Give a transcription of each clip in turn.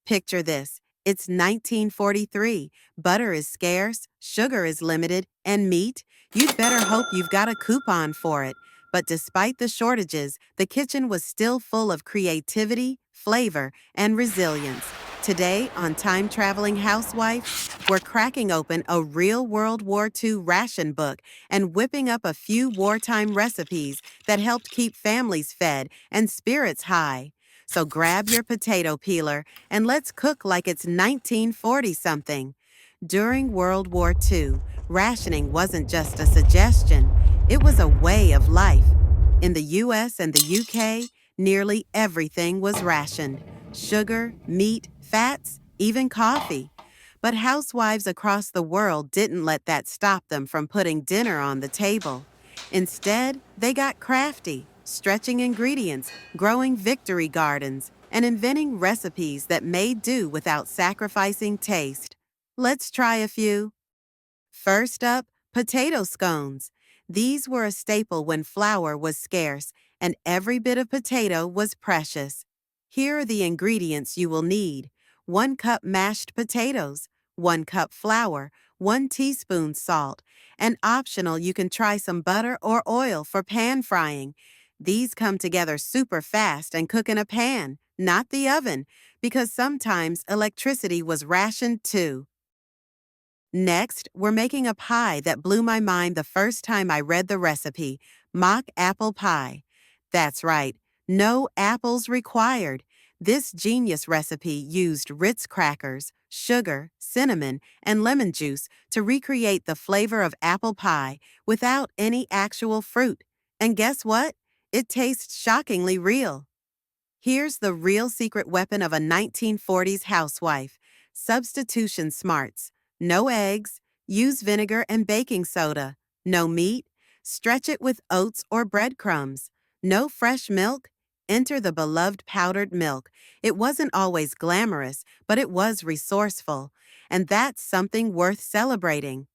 Picture this. It's 1943. Butter is scarce, sugar is limited, and meat? You'd better hope you've got a coupon for it. But despite the shortages, the kitchen was still full of creativity, flavor, and resilience. Today on Time Traveling Housewife, we're cracking open a real World War II ration book and whipping up a few wartime recipes that helped keep families fed and spirits high. So grab your potato peeler and let's cook like it's 1940-something. During World War II, rationing wasn't just a suggestion, it was a way of life. In the US and the UK, nearly everything was rationed: sugar, meat, fats, even coffee. But housewives across the world didn't let that stop them from putting dinner on the table. Instead, they got crafty, stretching ingredients, growing victory gardens, and inventing recipes that made do without sacrificing taste. Let's try a few. First up, potato scones. These were a staple when flour was scarce, and every bit of potato was precious. Here are the ingredients you will need: 1 cup mashed potatoes, 1 cup flour, 1 teaspoon salt, and optional you can try some butter or oil for pan frying. These come together super fast and cook in a pan, not the oven, because sometimes electricity was rationed too. Next, we're making a pie that blew my mind the first time I read the recipe: mock apple pie. That's right, no apples required. This genius recipe used Ritz crackers, sugar, cinnamon, and lemon juice to recreate the flavor of apple pie without any actual fruit. And guess what? It tastes shockingly real. Here's the real secret weapon of a 1940s housewife: substitution smarts. No eggs, use vinegar and baking soda. No meat, stretch it with oats or breadcrumbs. No fresh milk, enter the beloved powdered milk. It wasn't always glamorous, but it was resourceful. And that's something worth celebrating.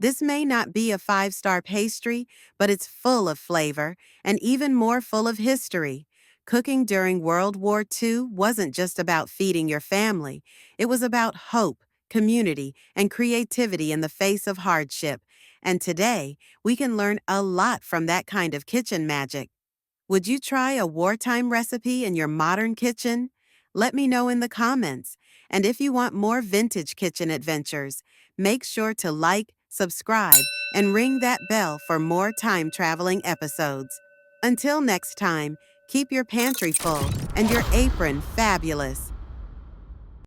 This may not be a five-star pastry, but it's full of flavor and even more full of history. Cooking during World War II wasn't just about feeding your family. It was about hope, community, and creativity in the face of hardship. And today, we can learn a lot from that kind of kitchen magic. Would you try a wartime recipe in your modern kitchen? Let me know in the comments. And if you want more vintage kitchen adventures, make sure to like, subscribe, and ring that bell for more time traveling episodes. Until next time, keep your pantry full and your apron fabulous.